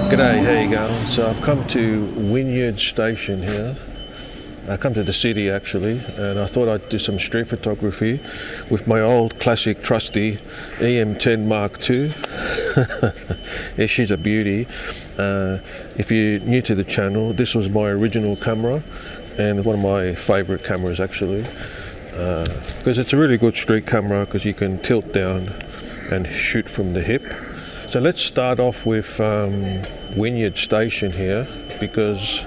G'day, how you going? So I've come to Wynyard Station here. I come to the city actually, and I thought I'd do some street photography with my old classic trusty EM10 Mark II. Yeah, she's a beauty. If you're new to the channel, this was my original camera and one of my favourite cameras actually, because it's a really good street camera because you can tilt down and shoot from the hip. So let's start off with Wynyard Station here, because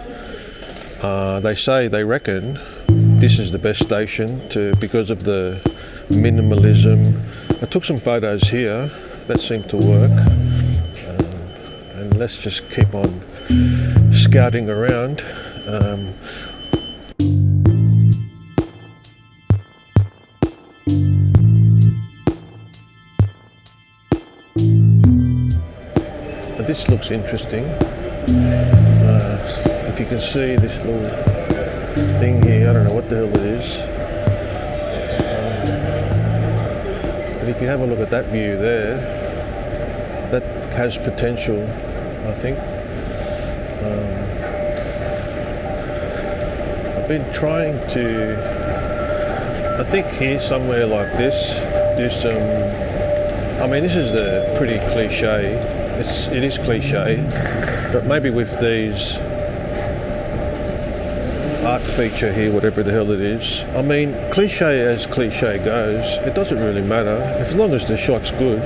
they reckon this is the best station because of the minimalism. I took some photos here that seemed to work, and let's just keep on scouting around. This looks interesting. If you can see this little thing here, I don't know what the hell it is. But if you have a look at that view there, that has potential, I think. I've been trying to, I think here somewhere like this, do some, I mean this is the pretty cliche. It is cliche, but maybe with these art feature here, whatever the hell it is. I mean, cliche as cliche goes, it doesn't really matter as long as the shot's good.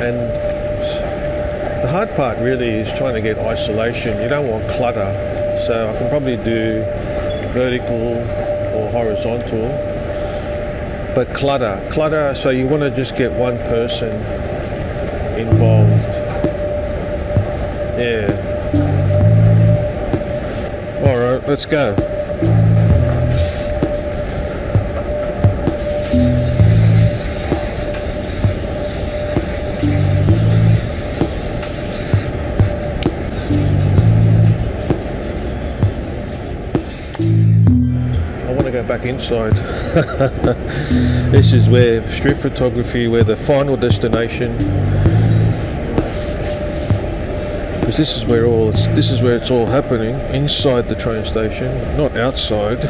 And the hard part really is trying to get isolation. You don't want clutter, so I can probably do vertical or horizontal. But clutter, so you want to just get one person involved. Yeah. All right, let's go. Back inside. This is where street photography, where the final destination, because this is where it's all happening, inside the train station, not outside.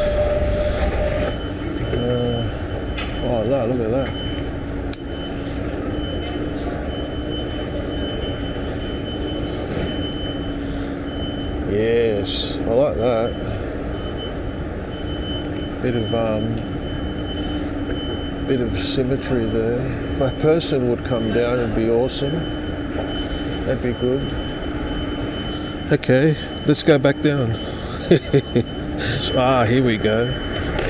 Oh look at that. Yes, I like that. Bit of symmetry there. If a person would come down, it'd be awesome. That'd be good. Okay, let's go back down. Here we go.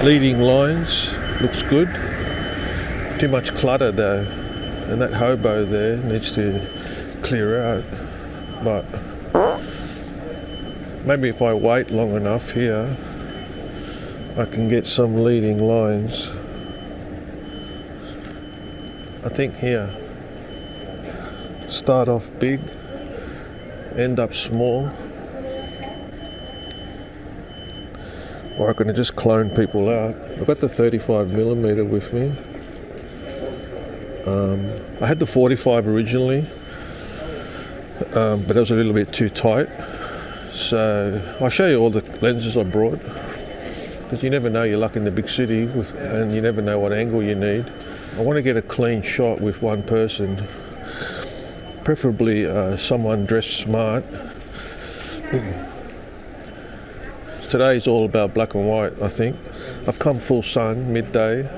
Leading lines, looks good. Too much clutter though, and that hobo there needs to clear out. But maybe if I wait long enough here, I can get some leading lines. I think here. Start off big, end up small. Or I can just clone people out. I've got the 35mm with me. I had the 45 originally, but it was a little bit too tight. So I'll show you all the lenses I brought, because you never know your luck in the big city, and you never know what angle you need. I want to get a clean shot with one person, preferably someone dressed smart. Today's all about black and white, I think. I've come full sun, midday,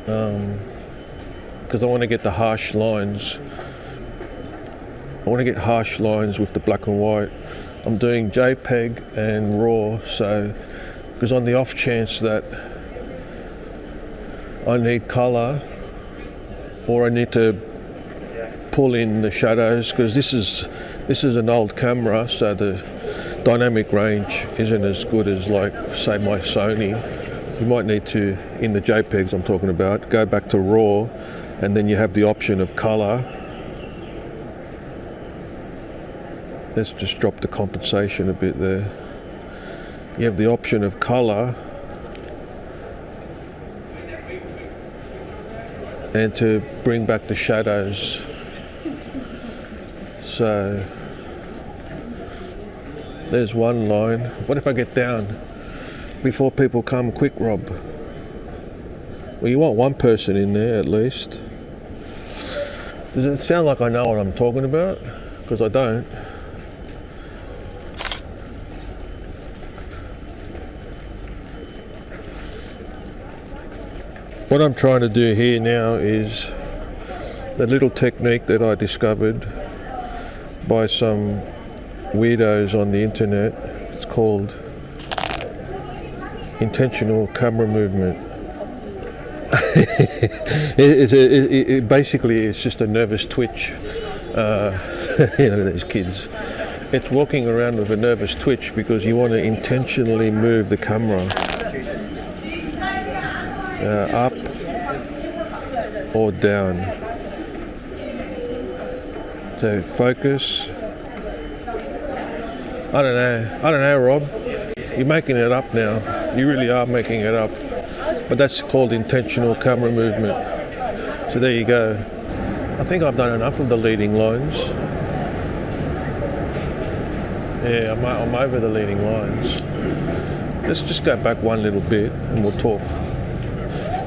because I want to get the harsh lines. I want to get harsh lines with the black and white. I'm doing JPEG and RAW, so because on the off chance that I need colour, or I need to pull in the shadows, because this is an old camera, so the dynamic range isn't as good as, like, say, my Sony. You might need to, in the JPEGs I'm talking about, go back to RAW, and then you have the option of colour. Let's just drop the compensation a bit there. You have the option of colour, and to bring back the shadows. So there's one line. What if I get down before people come? Quick, Rob. Well, you want one person in there at least. Does it sound like I know what I'm talking about? Because I don't. What I'm trying to do here now is the little technique that I discovered by some weirdos on the internet. It's called intentional camera movement. Basically it's just a nervous twitch. You know, these kids. It's walking around with a nervous twitch because you want to intentionally move the camera up or down. So focus. I don't know, Rob. You're making it up now. You really are making it up. But that's called intentional camera movement. So there you go. I think I've done enough of the leading lines. Yeah, I'm over the leading lines. Let's just go back one little bit and we'll talk.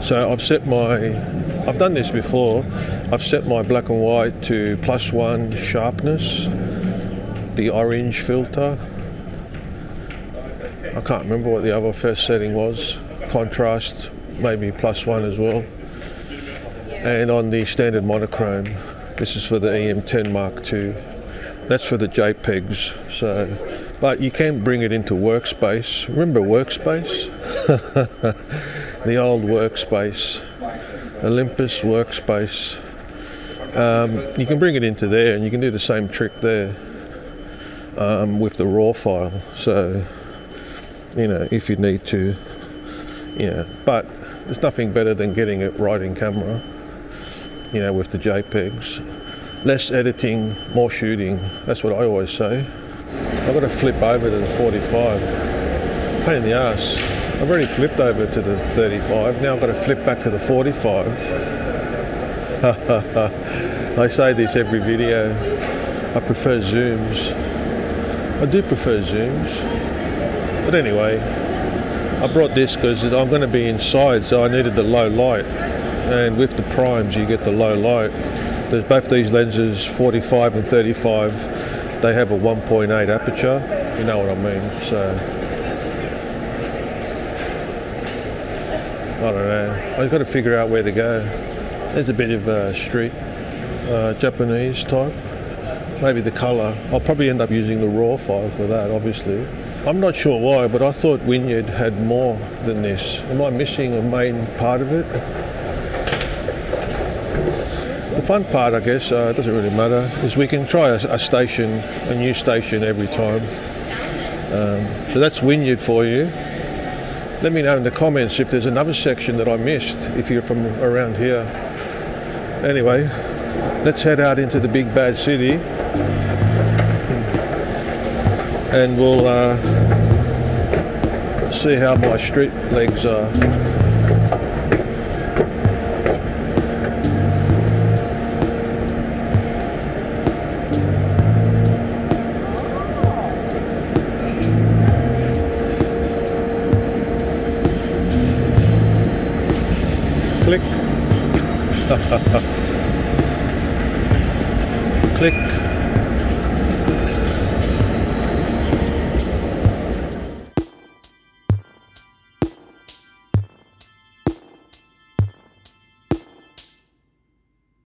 So I've done this before. I've set my black and white to +1 sharpness, the orange filter. I can't remember what the other first setting was. Contrast, maybe +1 as well. And on the standard monochrome, this is for the EM10 Mark II. That's for the JPEGs. So, but you can bring it into workspace. Remember workspace? The old workspace, Olympus workspace. You can bring it into there and you can do the same trick there with the raw file. So, you know, if you need to, but there's nothing better than getting it right in camera, you know, with the JPEGs. Less editing, more shooting. That's what I always say. I've got to flip over to the 45. Pain in the ass. I've already flipped over to the 35. Now I've got to flip back to the 45. I say this every video. I prefer zooms. I do prefer zooms. But anyway, I brought this because I'm going to be inside, so I needed the low light. And with the primes, you get the low light. There's both these lenses, 45 and 35. They have a 1.8 aperture, if you know what I mean. So I don't know. I've got to figure out where to go. There's a bit of street, Japanese type. Maybe the colour. I'll probably end up using the raw file for that, obviously. I'm not sure why, but I thought Wynyard had more than this. Am I missing a main part of it? The fun part, I guess, it doesn't really matter, is we can try a station, a new station every time. So that's Wynyard for you. Let me know in the comments if there's another section that I missed, if you're from around here. Anyway, let's head out into the big bad city. And we'll see how my street legs are. Click. Click.